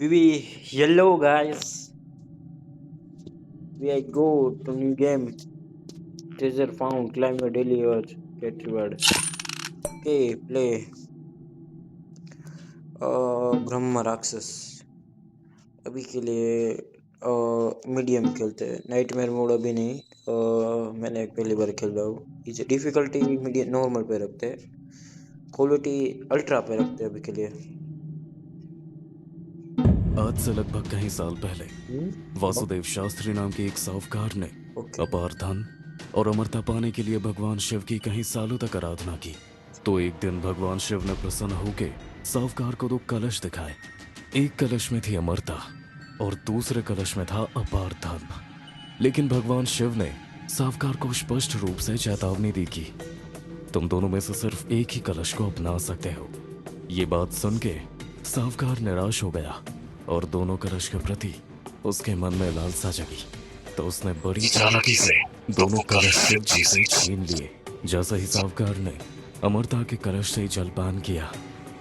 We yellow guys. We go to new game. Treasure found. Climb a daily urge. Get reward. Okay, play. ब्रह्म राक्षस अभी के लिए medium खेलते हैं। Nightmare mode अभी नहीं। मैंने पहली बार खेल रहा हूँ। इसे डिफिकल्टी मीडियम नॉर्मल पे रखते हैं। क्वालिटी अल्ट्रा पे रखते हैं अभी के लिए। आज से लगभग कई साल पहले वासुदेव शास्त्री नाम के एक साहूकार ने ओके। अपार धन और अमरता पाने के लिए भगवान शिव की कई सालों तक आराधना की। तो एक दिन भगवान शिव ने प्रसन्न होकर साहूकार को दो कलश दिखाए। एक कलश में थी अमरता और दूसरे कलश में था अपार धन। लेकिन भगवान शिव ने साहूकार को स्पष्ट रूप से चेतावनी दी कि तुम दोनों में से सिर्फ एक ही कलश को अपना सकते हो। ये बात सुन के साहूकार निराश हो गया और दोनों कलश के प्रति उसके मन में लालसा जगी। तो उसने बड़ी चालाकी से दोनों कलश शिव जी से छीन लिए। जैसे ही साहूकार ने अमरता के कलश से जलपान किया,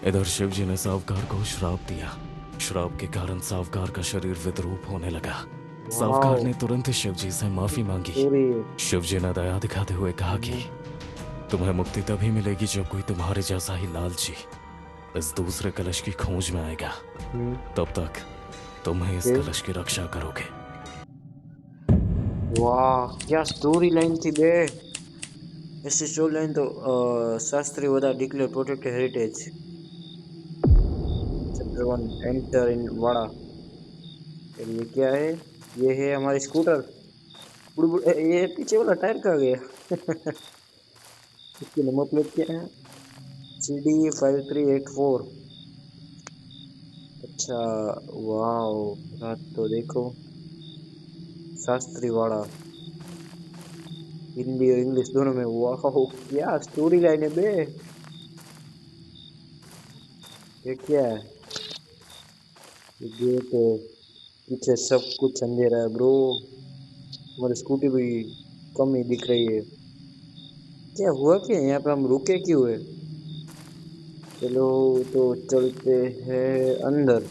इधर शिव जी ने साहूकार को श्राप दिया। श्राप के कारण साहूकार का शरीर विद्रूप होने लगा। साहूकार ने तुरंत शिव जी से माफी मांगी। शिव जी ने दया दिखाते हुए कहा कि तुम्हें मुक्ति तभी मिलेगी जब कोई तुम्हारे जैसा ही लालची इस दूसरे कलश की खोज में आएगा। तब तक तुम ही इस कलश की रक्षा करोगे। वाह क्या स्टोरी लाइन थी बे। ऐसी स्टोरी लाइन तो Shastri Wada declare protected heritage. Chapter 1 enter in Wada. और ये क्या है? ये है हमारी स्कूटर। ये पीछे वाला टायर कहाँ गया? इसकी नंबर प्लेट क्या है? CD5384। अच्छा। वाओ। रात तो देखो। शास्त्री वाड़ा हिंदी और इंग्लिश दोनों में। वाओ क्या स्टोरी लाइन है बे। ये क्या है? ये गेट है। पीछे सब कुछ अंधेरा है ब्रो। हमारी स्कूटी भी कम ही दिख रही है। क्या हुआ क्या यहाँ पे? हम रुके क्यों है? चलो तो चलते हैं अंदर।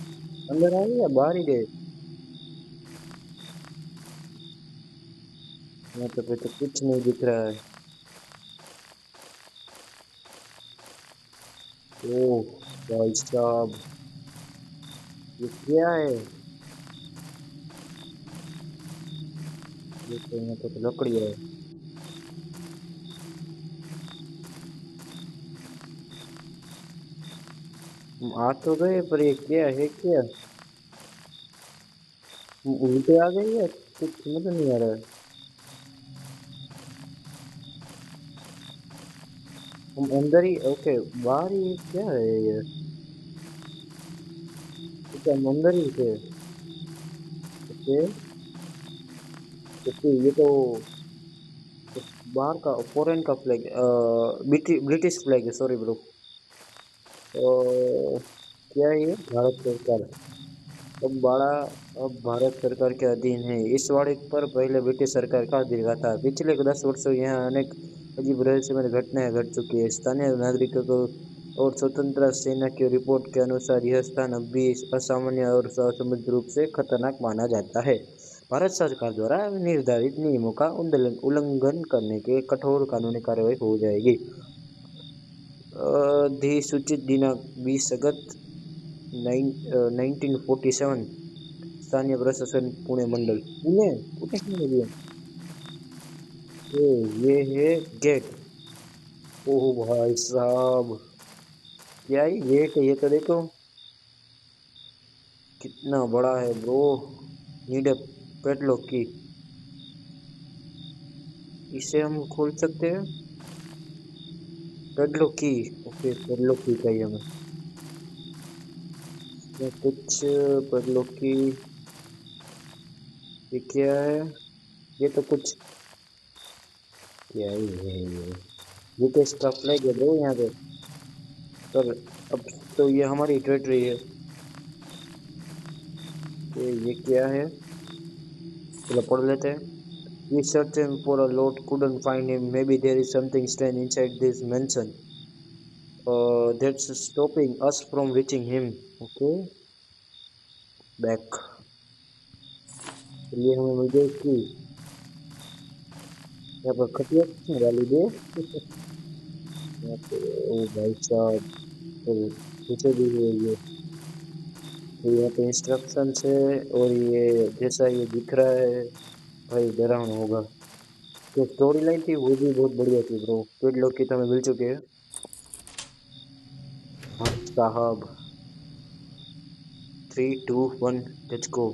अंदर आए या बाहर ही गए? यहाँ पे तो कुछ नहीं दिख रहा है। ओह भाई साहब, ये क्या है? ये तो यहाँ पे तो लकड़ी है। हम आ तो गए पर ये क्या है? क्या हम उल्टे आ गए या कुछ समझ नहीं आ रहा है। हम अंदर ही ओके। बाहर ही क्या है ये? ठीक है, हम अंदर ही थे। ओके। ओके ये तो बाहर का फॉरेन का फ्लैग, ब्रिटिश फ्लैग है। Sorry bro. क्या है ये? भारत सरकार। अब बाड़ा अब भारत सरकार के अधीन है। इस वाड़े पर पहले ब्रिटिश सरकार का अधिकार था। पिछले 10 वर्षों यहाँ अनेक अजीब रहस्यमय घटनाएं घट चुकी है। स्थानीय नागरिकों को और स्वतंत्रता सेना की रिपोर्ट के अनुसार यह स्थान अब भी असामान्य और असंबद्ध रूप से खतरनाक माना जाता है। भारत सरकार द्वारा निर्धारित नियमों का उल्लंघन करने के कठोर कानूनी कार्रवाई हो जाएगी। अधिसूचित दिनांक 20 अगस्त 1947। स्थानीय प्रशासन पुणे मंडल। पुणे पुणे क्यों नहीं दिया? ये है गेट। ओह भाई साहब, क्या ही गेट है ये तो देखो। कितना बड़ा है ब्रो। नीड अ पेडलॉक की। इसे हम खोल सकते हैं। पेडलॉक की। ओके पेडलॉक की चाहिए हमें। इसमें कुछ पेडलॉक की। ये क्या है? ये तो कुछ क्या ही है ये? ब्रिटिश का फ्लैग है ब्रो यहाँ पे। पर अब तो ये हमारी टेरिटरी है। ये क्या है? चलो पढ़ लेते हैं। We searched for a lot, couldn't find him. Maybe there is something strange inside this mansion. that's stopping us from reaching him. Okay, back. ये हमें मिल गई की। यहाँ पर खटिया किसने डाली दे? यहाँ पे ओ भाई साहब, तो पीछे भी है ये। तो यहाँ पे इंस्ट्रक्शन है, और ये जैसा ये दिख रहा है भाई डरावना होगा। जो स्टोरी लाइन थी वो भी बहुत बढ़िया थी ब्रो। पेड लोग की तो हमें मिल चुके हैं। हाँ साहब, 3, 2, 1, let's go.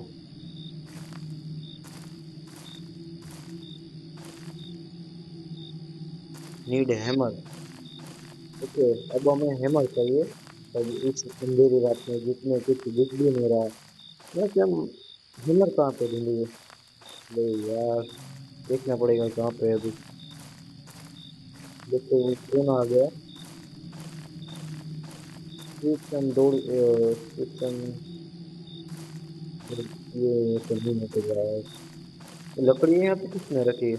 Need hammer. Okay, अब हमें हैमर चाहिए। अब इस अंधेरी रात में जिसमें कुछ दिख भी नहीं रहा, वैसे हम हैमर कहाँ पे ढूंढेंगे? अरे यार, देखना पड़ेगा कहाँ पे है अभी। देखते वो कौन आ गया। स्टेशन दौड़ स्टेशन। ये तो नहीं निकल रहा है। लकड़ी यहाँ पे किसने रखी है?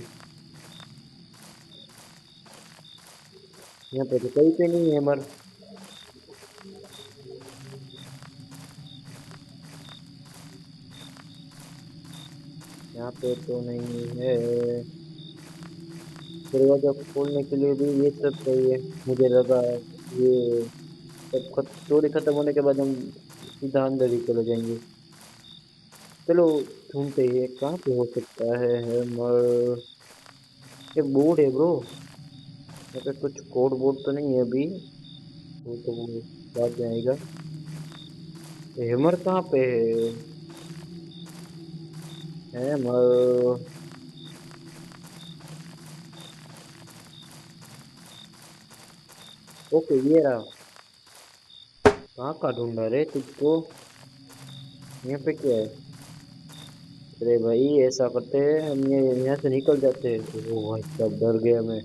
यहाँ पे तो कहीं पे नहीं है हैमर। यहाँ पे तो नहीं है। दरवाजा खोलने के लिए भी ये सब चाहिए। मुझे लगा ये सब स्टोरी खत्म होने के बाद हम सीधा अंदर ही चले जाएंगे। चलो ढूंढते हैं कहाँ पे हो सकता है हैमर। ये बोर्ड है ब्रो। यहाँ पे कुछ कोड बोर्ड तो नहीं है अभी। वो तो वो बाद में आएगा। हैमर कहाँ पे है? हैमर। ओके ये रहा। कहाँ का ढूंढा रे तुझको? यहाँ पे क्या है? अरे भाई ऐसा करते हैं हम, ये यहाँ से निकल जाते हैं। ओ भाई साहब डर गया मैं।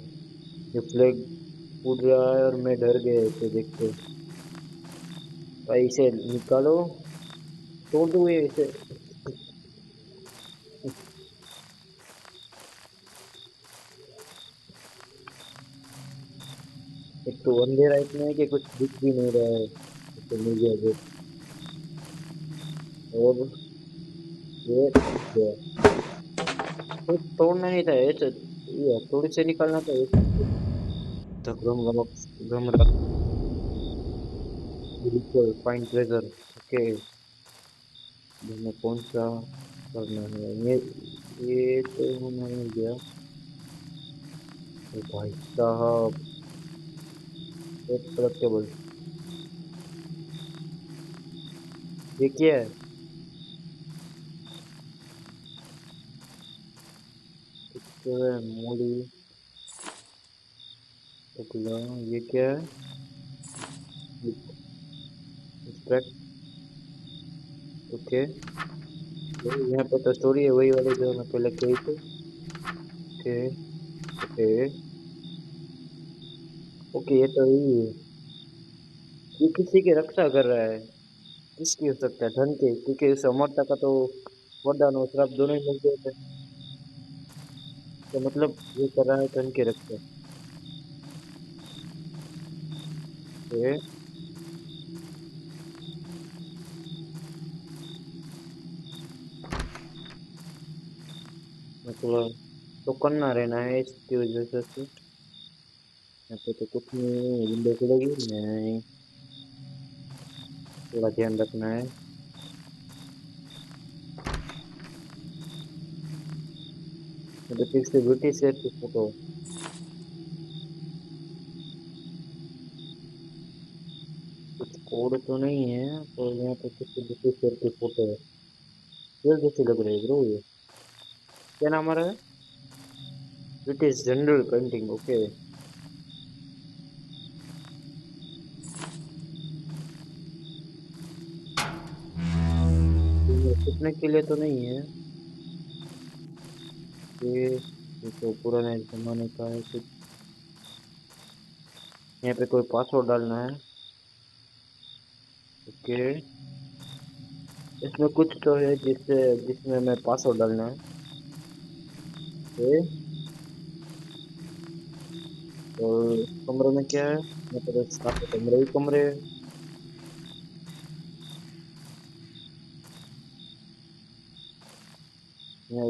ये फ्लैग उड़ रहा है और मैं डर गया इसे देख के। भाई इसे निकालो। तोड़ दो ये इसे। एक तो अंधेरा इतना है कि कुछ दिख भी नहीं रहा है। तो मिल गया देख। और ये टूट गया। तो तोड़ना नहीं था ऐसे। ये थोड़ी से निकालना था ऐसे। तो गम गम गम रख। बिल्कुल फाइन ट्रेजर। ओके, हमें कौन सा करना है ये तो हमें मिल गया। ओ भाई साहब, एक कलेक्टेबल। ये क्या है? क्या है? मूली। अगला ये क्या है? एक्सट्रैक्ट। ओके, तो यहाँ पे तो स्टोरी है वही वाली जो मैं पहले कही थी। ओके। ओके। ओके, ये तो यही है। ये किसी की रक्षा कर रहा है। किसकी हो सकता है? धन के, क्योंकि उस अमरता का तो वरदान और श्राप दोनों ही मिलते थे। तो मतलब ये कर रहा है धन की रक्षा। ओके, मतलब तो करना रहना है इसकी वजह से। यहाँ पे तो कुछ नहीं, विंडो खुलेगी नहीं। थोड़ा ध्यान रखना है। मैं तो ठीक से ब्रिटिश शेयर की फोटो। कुछ कोड तो नहीं है, तो यहाँ पे किसी ब्रिटिश शेयर की फोटो है। ये जैसी लग रही है ब्रो ये। क्या नाम आ रहा है? British general painting. ओके, ये छुपने के लिए तो नहीं है ये तो पुराने जमाने का है कुछ। यहाँ पे कोई पासवर्ड डालना है। ओके, इसमें कुछ तो है जिससे जिसमें हमें पासवर्ड डालना है। ओके, कमरे में क्या है? मतलब सारे कमरे ही कमरे हैं।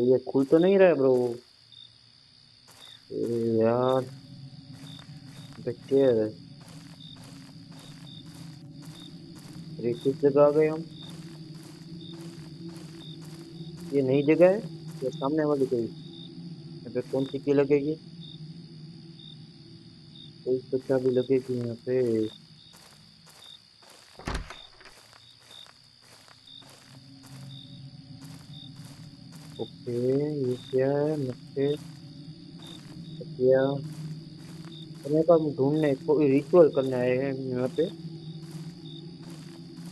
ये खुल तो नहीं रहा है ब्रो। यार ये क्या है? अरे किस जगह आ गए हम? ये नई जगह है? ये सामने वाली कोई? यहाँ पे कौन सी की लगेगी? कोई तो चाबी लगेगी यहाँ पे। ओके, ये क्या है? नक्शे, तकिया। अपने को हम ढूंढने कोई रिचुअल करने आए हैं यहाँ पे।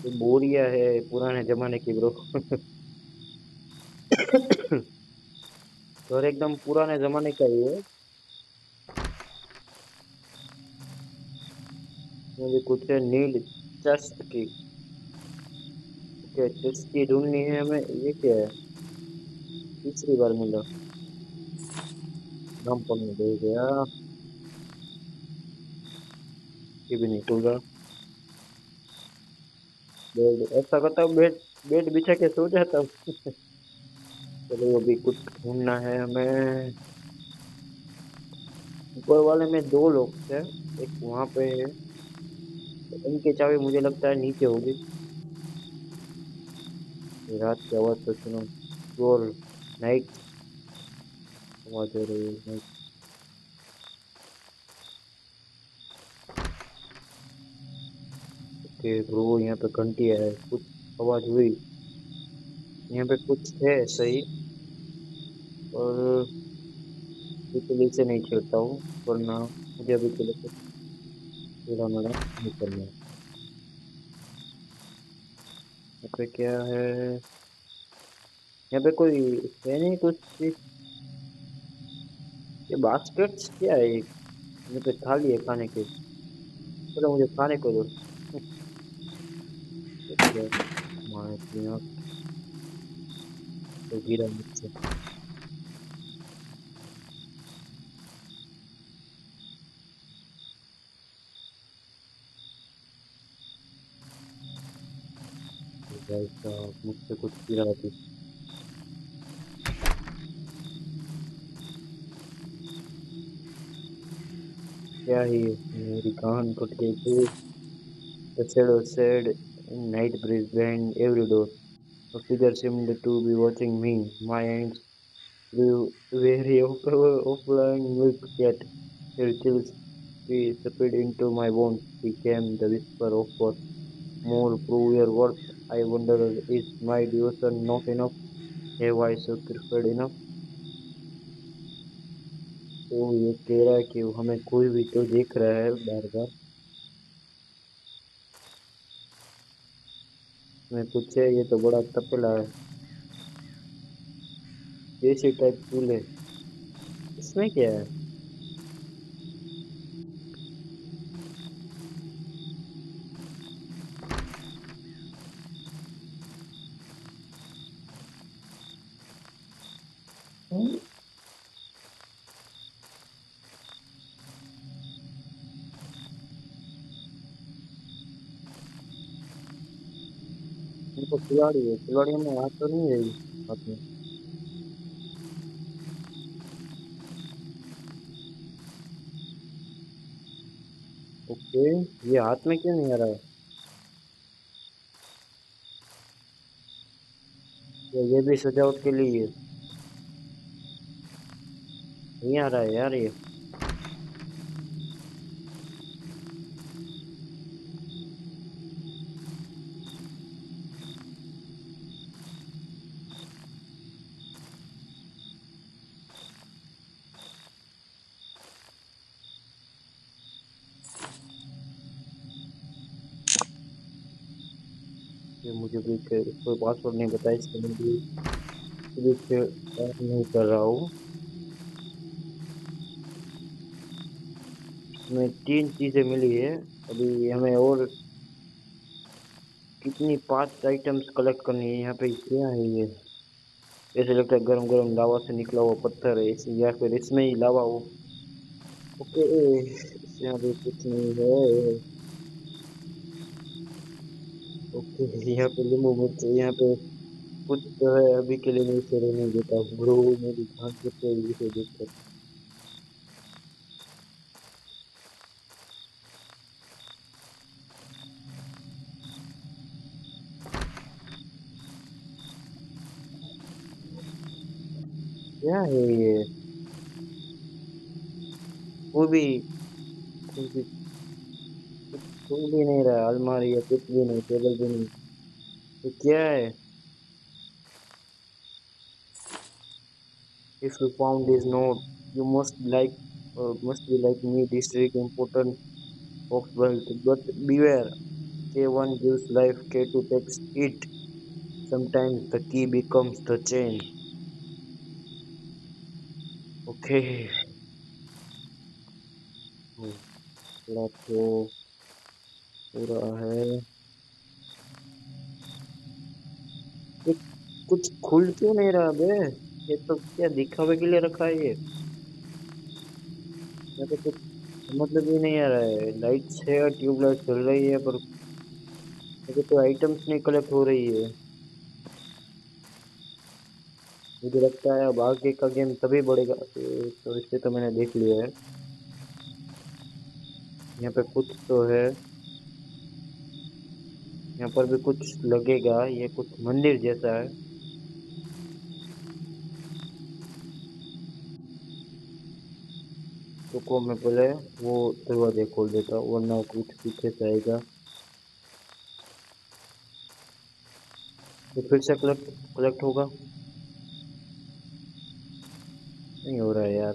ये बोरिया है पुराने जमाने की ब्रो। और एकदम पुराने जमाने का ही है। इसमें भी कुछ है, नीड चेस्ट की। ओके, चेस्ट की ढूंढनी है हमें। ये क्या है? तीसरी बार मिला। नाम पढ़ने दे गया। ये भी नहीं खुल रहा। बेड ऐसा करता हूँ, बेड बेड बिछा के सो जाता हूँ। चलो अभी कुछ ढूंढना है हमें। ऊपर वाले में दो लोग थे, एक वहां पे है। इनकी चाबी मुझे लगता है नीचे होगी। ये रात की आवाज तो सुनो। और नाइट आवाज हो रही है, नाइट के ब्रो। यहाँ पे घंटी है, कुछ आवाज हुई। यहाँ पे कुछ है सही। और बिजली से नहीं खेलता हूँ, वरना मुझे अभी के लिए कीड़ा मरा नहीं करना है। यहाँ पे क्या है? यहाँ पे कोई है नहीं कुछ चीज। ये बास्केट्स क्या है ये? यहाँ पे थाली है खाने की। चलो मुझे खाने को दो। तो मार दिया तो गिरा मुझसे। भाई साहब मुझसे कुछ गिरा थी। क्या ही है? मेरी कान फट गई थी। The shadow said, night breeze behind every door. A figure seemed to be watching me. My hands grew weary of flying milk yet. Her chills spread into my bones, became the whisper of what more prove your worth. I wonder, is my devotion not enough? Have I sacrificed enough? तो ये कह रहा है कि हमें कोई भी तो देख रहा है बार बार। मैं कुछ है, ये तो बड़ा तपेला है। देसी टाइप चूल्हे। इसमें क्या है? इनको खिलाड़ी है, खिलाड़ियों में हाथ तो नहीं है हाथ में। ओके, ये हाथ में क्यों नहीं आ रहा है? ये भी सजावट के लिए है। नहीं आ रहा है यार ये। ये मुझे भी कोई पासवर्ड नहीं बताया, इसके लिए भी नहीं कर रहा हूँ। इसमें तीन चीजें मिली है। अभी हमें और कितनी पांच आइटम्स कलेक्ट करनी है। यहाँ पे क्या है ये? ऐसे लगता है गरम गरम लावा से निकला हुआ पत्थर है, इस या फिर इसमें ही लावा हो। ओके, यहाँ पे कुछ नहीं है। ओके, यहाँ पे नींबू मिर्च, यहाँ पे कुछ तो है, अभी के लिए मैं इसे रहने देता हूँ ब्रो। मेरी जान से इसे देखकर। क्या है ये? वो भी कुछ भी कुछ खुल भी नहीं रहा, अलमारी या कुछ भी नहीं, टेबल भी नहीं। ये क्या है? If you found this note, you must be like me, district important of wealth. But beware, K1 gives life, K2 takes it. Sometimes the key becomes the chain. Okay. थोड़ा तो पूरा है। ये कुछ खुल क्यों नहीं रहा बे? ये तो क्या दिखावे के लिए रखा है ये? यहाँ पे कुछ मतलब ही नहीं आ रहा है। लाइट्स है, ट्यूबलाइट चल रही है, पर मुझे तो आइटम्स नहीं कलेक्ट हो रही है। मुझे लगता है अब आगे का गेम तभी बढ़ेगा। तो इससे तो मैंने देख लिया है। यहाँ पे कुछ तो है। यहाँ पर भी कुछ लगेगा, ये कुछ मंदिर जैसा है। तो को मैं पहले वो दरवाजे खोल देता हूँ, वरना कुछ पीछे से आएगा। ये फिर से कलेक्ट कलेक्ट होगा। नहीं हो रहा है यार।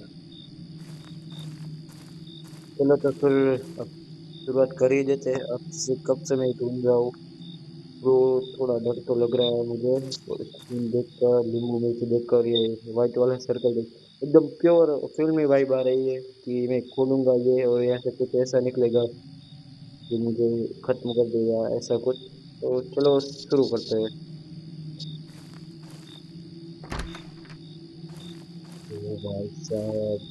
चलो तो फिर अब शुरुआत कर ही देते हैं। अब से कब से मैं ढूंढ रहा हूँ। वो थोड़ा डर तो लग रहा है मुझे। और स्क्रीन देखकर, नींबू मिर्च देखकर, ये व्हाइट वाला सर्कल देख, एकदम प्योर फिल्मी वाइब आ रही है कि मैं खोलूंगा ये और यहाँ से कुछ ऐसा निकलेगा जो मुझे खत्म कर देगा, ऐसा कुछ। तो चलो शुरू करते हैं। ओ भाई साहब।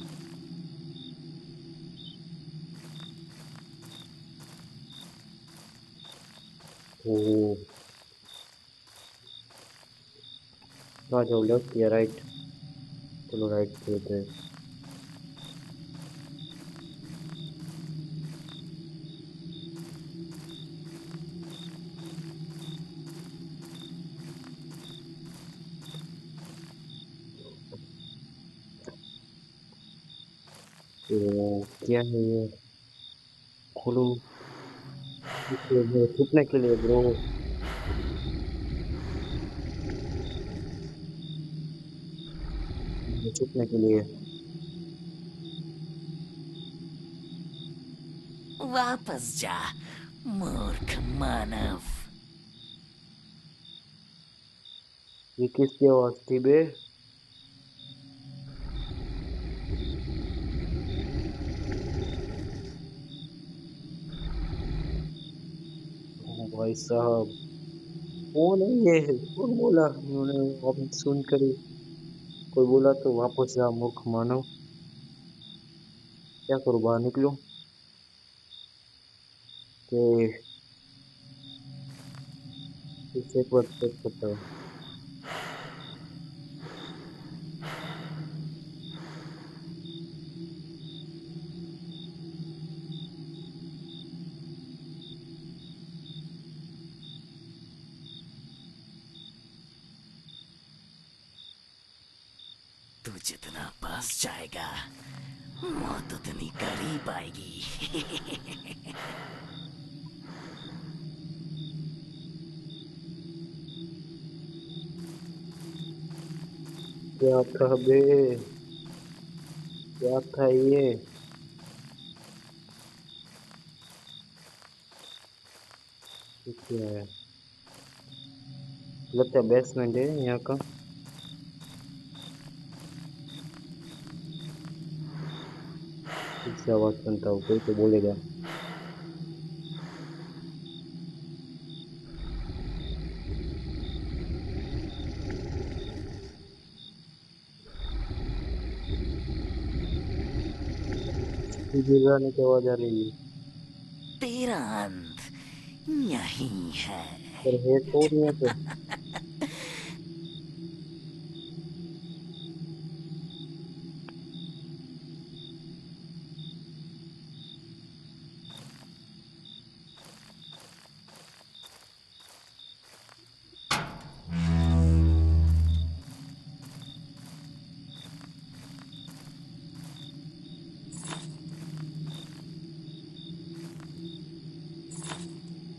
ओ, आ जाओ, लेफ्ट या राइट? चलो राइट पे हैं। तो क्या है ये? खोलो। छुपने के लिए ब्रो। छुपने के लिए। वापस जा मूर्ख मानव। ये किसकी आवाज थी बे? ओ भाई साहब। कौन है ये? कौन बोला उन्होंने? अब सुन कर ही कोई बोला तो वापस जा मूर्ख मानव। क्या करूँ, बाहर निकलूं कि फिर से एक बार चेक करता हूँ। तू जितना पास जाएगा मौत उतनी करीब आएगी। क्या था बे? क्या था ये? ये क्या है? लगता है बेसमेंट है यहाँ का। फिर से आवाज सुनता हूँ, कोई तो बोलेगा। गिड़गिड़ाने की आवाज आ रही है। तेरा अंत यहीं है। पर है तो नहीं है तो।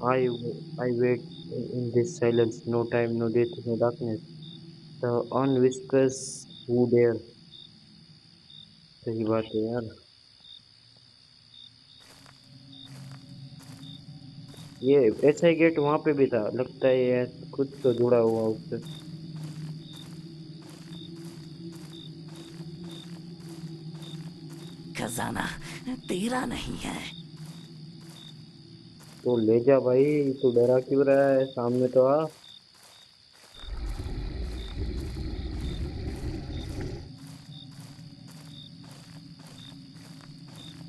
I, I wait in this silence, no time, no death, no darkness. The unwhispers who dare. सही बात है यार। ये ऐसा ही गेट वहां पे भी था, लगता है ये खुद तो जुड़ा हुआ उससे। खजाना तेरा नहीं है। तो ले जा भाई, तू डरा क्यों रहा है, सामने तो आ।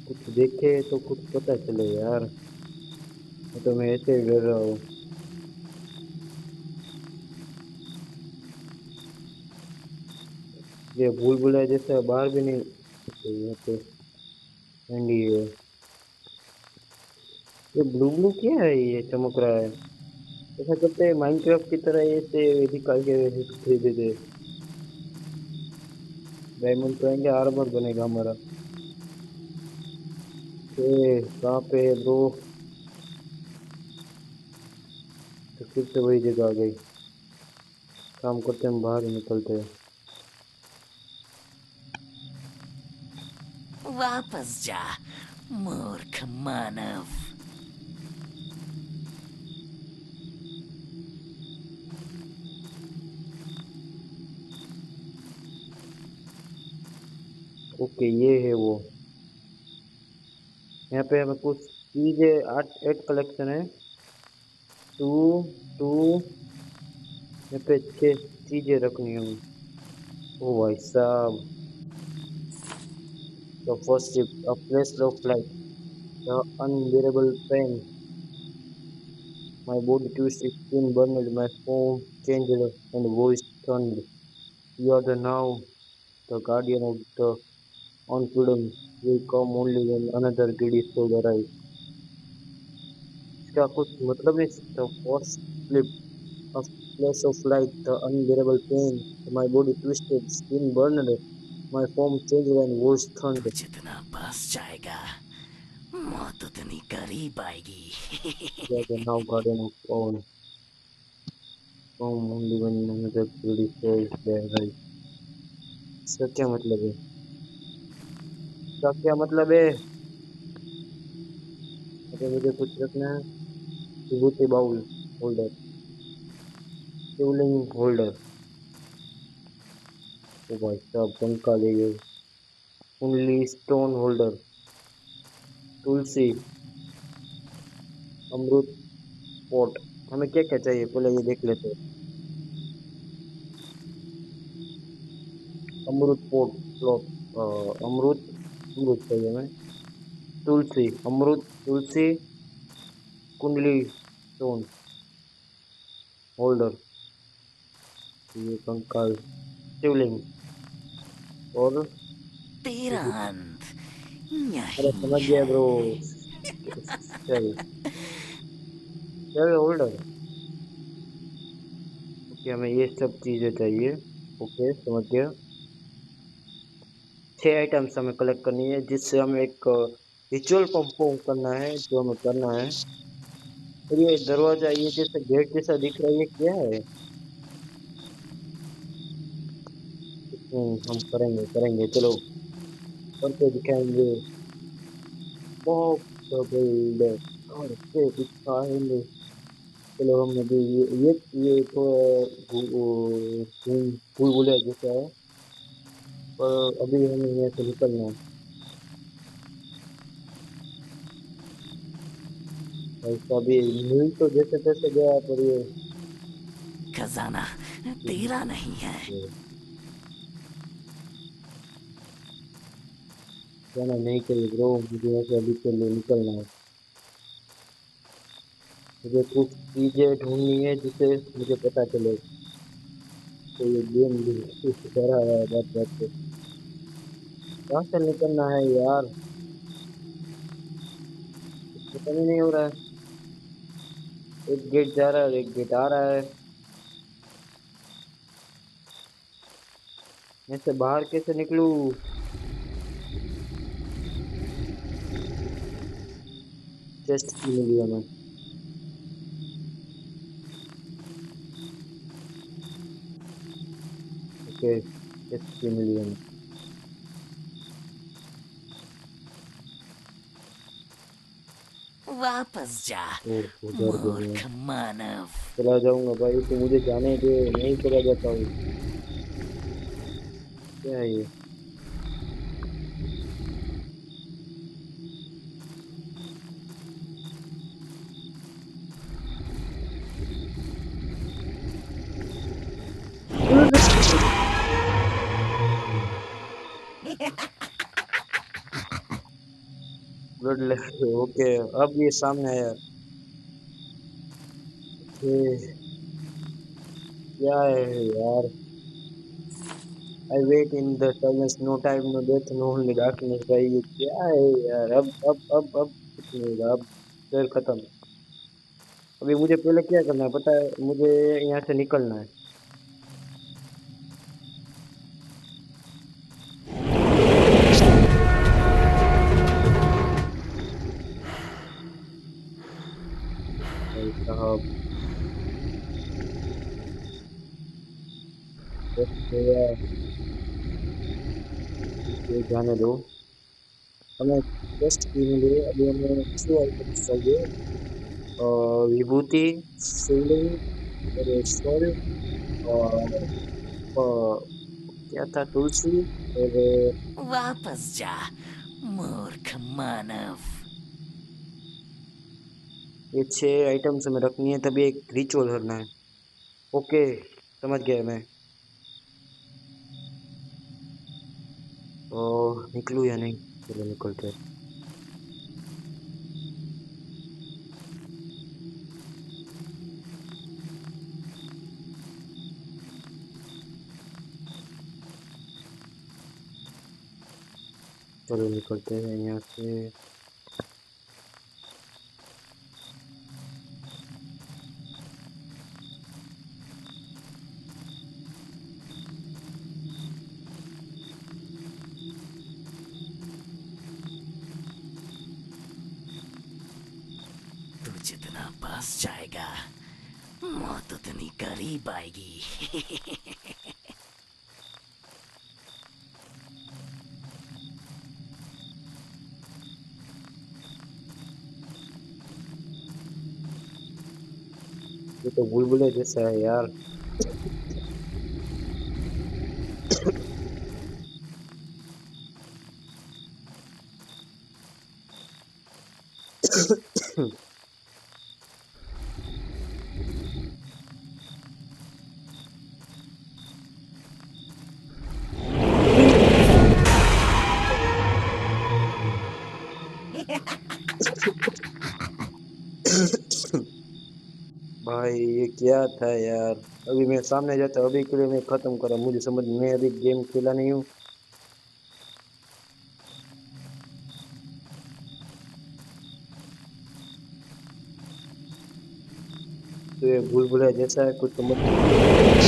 कुछ देखे तो कुछ पता चले यार, नहीं तो मैं ऐसे ही डर रहा हूँ। ये भूल भुलैया जैसा बाहर भी नहीं, यहाँ पे ठंडी है। ये ब्लू ब्लू क्या है, ये चमक रहा है। ऐसा करते हैं माइनक्राफ्ट की तरह ऐसे निकाल के दे देते, डायमंड तो आएंगे, आर्मर बनेगा हमारा। ए कहाँ पे है ब्रो। तो फिर से वही जगह आ गई। काम करते हम बाहर ही निकलते हैं। वापस जा मूर्ख मानव। ओके ये है वो। यहाँ पे हमें कुछ चीजें, आठ एट कलेक्शन है। टू टू, यहाँ पे 6 चीजें रखनी है हमें। ओ भाई साहब। The first ship, a flash of light, the unbearable pain, my body twist, skin burned, my form changed and voice turned. You are the now the guardian of the on freedom will come only when another greedy soul arrives. इसका कुछ मतलब है। The first flip, a flash of light, the unbearable pain, my body twisted, skin burned, my form changed and voice तू turned. जितना पास जाएगा मौत उतनी करीब आएगी। You are the now guardian of all. Come only when another greedy soul arrives. इसका क्या मतलब है? इसका क्या मतलब है? अगर मुझे कुछ रखना है, विभूति बाउल होल्डर, शिवलिंग होल्डर। ओ भाई साहब, पंखा ले गए। ओनली स्टोन होल्डर, तुलसी, अमृत पोट। हमें क्या क्या चाहिए पहले ये देख लेते हैं। अमृत पोट प्लॉट, अमृत, अमृत चाहिए हमें। तुलसी, अमृत, तुलसी, कुंडली स्टोन होल्डर, ये कंकाल, शिवलिंग और तेरा विभूति। अंत अरे यहीं समझ गया है। ब्रो। चल, चल होल्डर। ओके हमें ये सब चीजें चाहिए। ओके समझ गया। 6 आइटम्स हमें कलेक्ट करनी है, जिससे हमें एक रिचुअल परफॉर्म करना है, जो हमें करना है। और ये दरवाजा, ये जैसे गेट जैसा दिख रहा है, ये क्या है? हम करेंगे करेंगे, चलो करके दिखाएंगे। बहुत बिल्डर करके दिखाएंगे। चलो हम अभी ये तो भूल भुलैया जैसा है, पर अभी हमें यहाँ से निकलना है। ऐसा भी मिल तो जैसे तैसे गया, पर ये खजाना तेरा नहीं है। जाना नहीं चाहिए ब्रो, मुझे यहाँ से अभी के लिए निकलना है। मुझे कुछ चीजें ढूंढनी है जिससे मुझे पता चले। तो ये गेम डरा हुआ है बात बात पे। कहाँ से निकलना है यार, कुछ पता ही नहीं हो रहा है। एक गेट जा रहा है और एक गेट आ रहा है। मैं से बाहर कैसे निकलूं? चेस्ट की मिली हमें। ओके, चेस्ट की मिली हमें। वापस जा, ओह डर गया मैं। मूर्ख मानव। चला जाऊंगा भाई, तो मुझे जाने दे, नहीं चला जाता हूँ। क्या है ये? ब्लड ले। ओके, अब ये सामने आया। ओके, क्या है यार? I wait in the silence, no time no death no only darkness. भाई ये क्या है यार? अब कुछ नहीं होगा अब। फिर खत्म। अभी मुझे पहले क्या करना है पता है? मुझे यहाँ से निकलना है। भाई साहब, बस भैया, ये जाने दो। हमें टेस्ट की मिली है, अभी हमें 6 आइटम्स चाहिए। विभूति, शिवलिंग, और सोल, और क्या था, तुलसी, और वापस जा, मूर्ख मानव। ये 6 आइटम्स हमें रखनी है, तभी एक रिचुअल करना है। ओके, समझ गया मैं। तो निकलूँ या नहीं? चलो निकलते हैं। चलो निकलते हैं यहाँ से। तू जितना पास जाएगा, मौत उतनी करीब आएगी। ये तो बुलबुले जैसा है यार। भाई ये क्या था यार? अभी मैं सामने जाता, अभी के लिए मैं खत्म करा, मुझे समझ, मैं अभी गेम खेला नहीं हूँ। तो ये बुलबुला जैसा है, कुछ समझ नहीं आ रहा।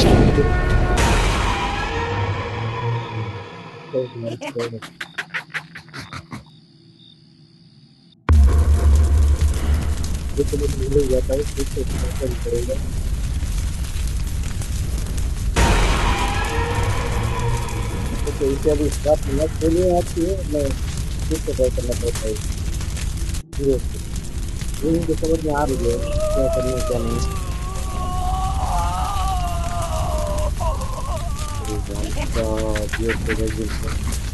ये समझ में नहीं जाता है, फिर से कैसे करेगा। ओके, इसे अभी स्टार्ट करना चलिए आपकी है, मैं फिर से ट्राई करना पड़ता है धीरे से। ये मुझे समझ में आ रही है क्या करना है क्या नहीं। अरे भाई साहब, ये तो रेजिस्टेंस।